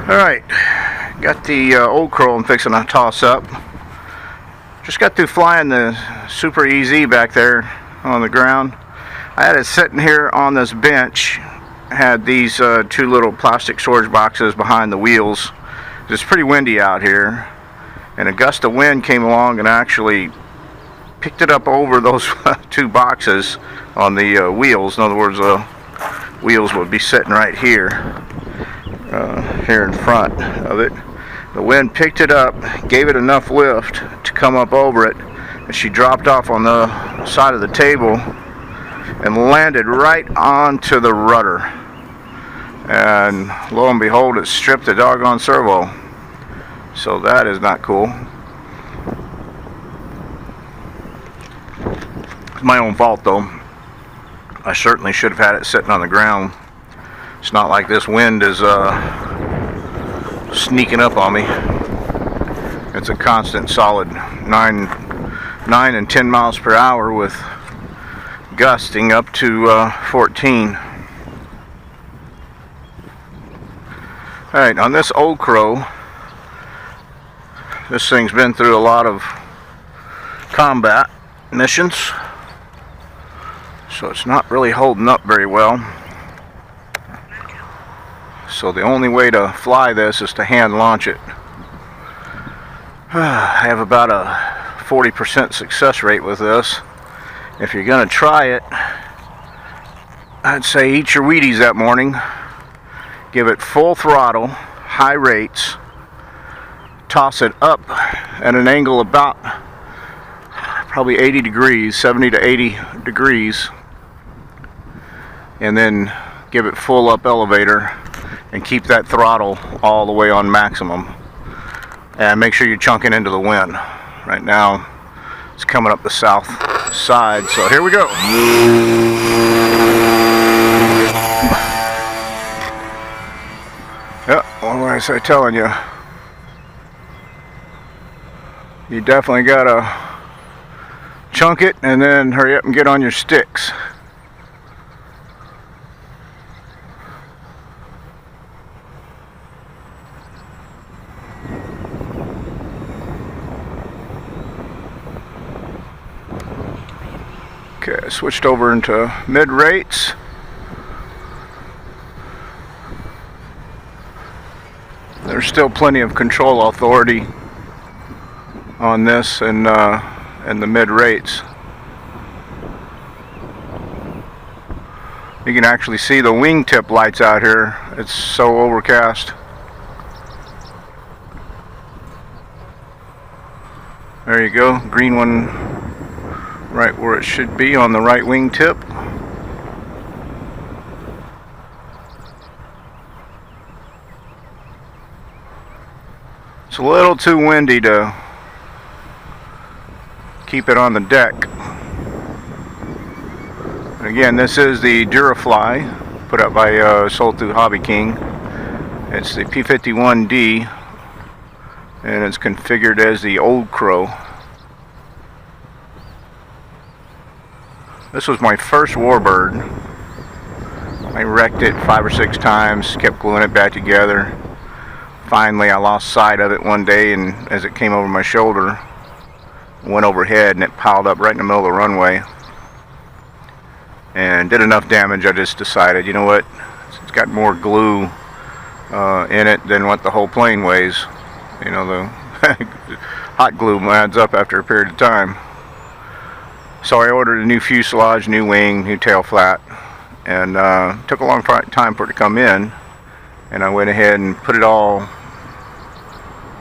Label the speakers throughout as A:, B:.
A: Alright, got the Old Crow I'm fixing to toss up. Just got through flying the Super EZ back there on the ground. I had it sitting here on this bench. Had these two little plastic storage boxes behind the wheels. It's pretty windy out here, and a gust of wind came along and actually picked it up over those two boxes on the wheels. In other words, the wheels would be sitting right here. Here in front of it. The wind picked it up, gave it enough lift to come up over it, and she dropped off on the side of the table and landed right onto the rudder. And lo and behold, it stripped the doggone servo. So that is not cool. It's my own fault though. I certainly should have had it sitting on the ground. It's not like this wind is sneaking up on me. It's a constant solid 9 and 10 miles per hour with gusting up to 14. Alright, on this Old Crow, this thing's been through a lot of combat missions, so it's not really holding up very well. So the only way to fly this is to hand launch it. I have about a 40% success rate with this. If you're going to try it, I'd say eat your Wheaties that morning. Give it full throttle, high rates. Toss it up at an angle about probably 80 degrees, 70 to 80 degrees. And then give it full up elevator. And keep that throttle all the way on maximum, and make sure you're chunking into the wind. Right now it's coming up the south side, so here we go. Yep, what was I telling you? You definitely gotta chunk it and then hurry up and get on your sticks. Okay, I switched over into mid rates. There's still plenty of control authority on this and the mid rates. You can actually see the wingtip lights out here. It's so overcast. There you go, green one. Right where it should be on the right wingtip. It's a little too windy to keep it on the deck. And again, this is the Durafly put up by sold through Hobby King. It's the P-51D and it's configured as the Old Crow. This was my first warbird. I wrecked it 5 or 6 times, kept gluing it back together. Finally, I lost sight of it one day, and as it came over my shoulder, went overhead, and it piled up right in the middle of the runway. And did enough damage, I just decided, you know what, it's got more glue in it than what the whole plane weighs. You know, the hot glue adds up after a period of time. So I ordered a new fuselage, new wing, new tail flat, and took a long time for it to come in, and I went ahead and put it all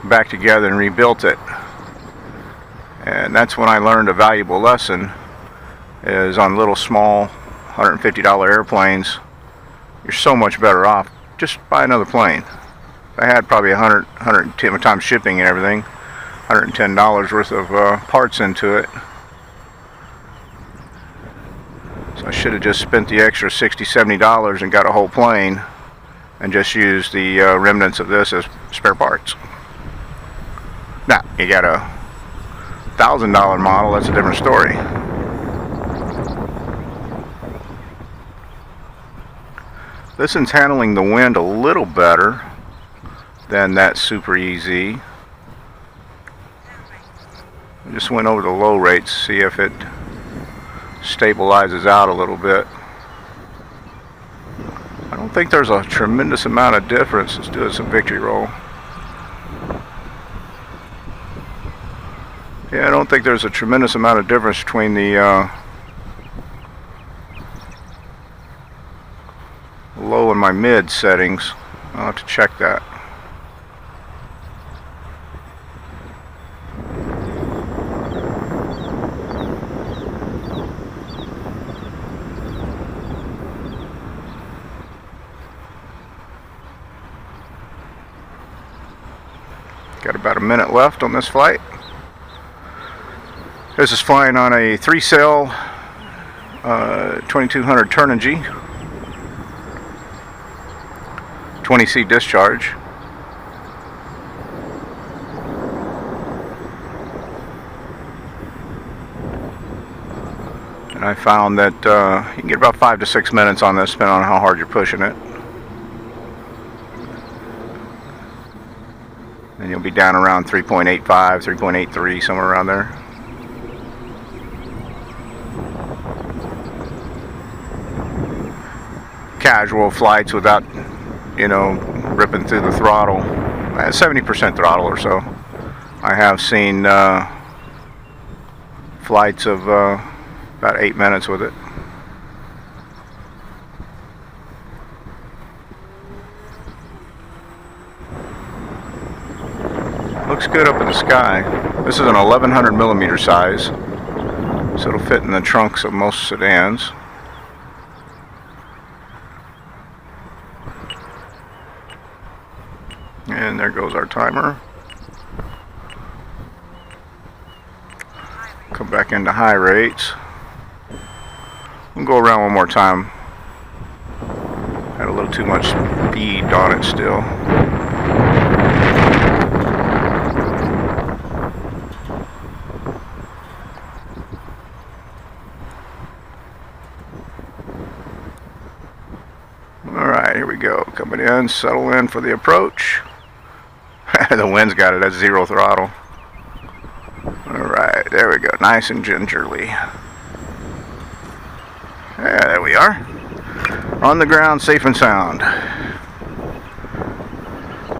A: back together and rebuilt it. And that's when I learned a valuable lesson, is on little small $150 airplanes, you're so much better off just buy another plane. I had probably 110 times shipping and everything, $110 worth of parts into it. So I should have just spent the extra $60, $70 and got a whole plane and just used the remnants of this as spare parts. Now, you got a $1,000 model, that's a different story. This one's handling the wind a little better. than that Super EZ. I just went over the low rates, see if it stabilizes out a little bit. I don't think there's a tremendous amount of difference. Let's do some victory roll. Yeah, I don't think there's a tremendous amount of difference between the low and my mid settings. I'll have to check that. Got about a minute left on this flight. This is flying on a 3-cell 2200 Turnigy, 20C discharge. And I found that you can get about 5 to 6 minutes on this, depending on how hard you're pushing it. And you'll be down around 3.85, 3.83, somewhere around there. Casual flights without, you know, ripping through the throttle, at 70% throttle or so. I have seen flights of about 8 minutes with it. Looks good up in the sky. This is an 1100 millimeter size, so it'll fit in the trunks of most sedans. And there goes our timer. Come back into high rates. We'll go around one more time. Had a little too much speed on it still. Alright, here we go. Coming in, settle in for the approach. The wind's got it at 0 throttle. Alright, there we go. Nice and gingerly. Yeah, there we are. On the ground, safe and sound.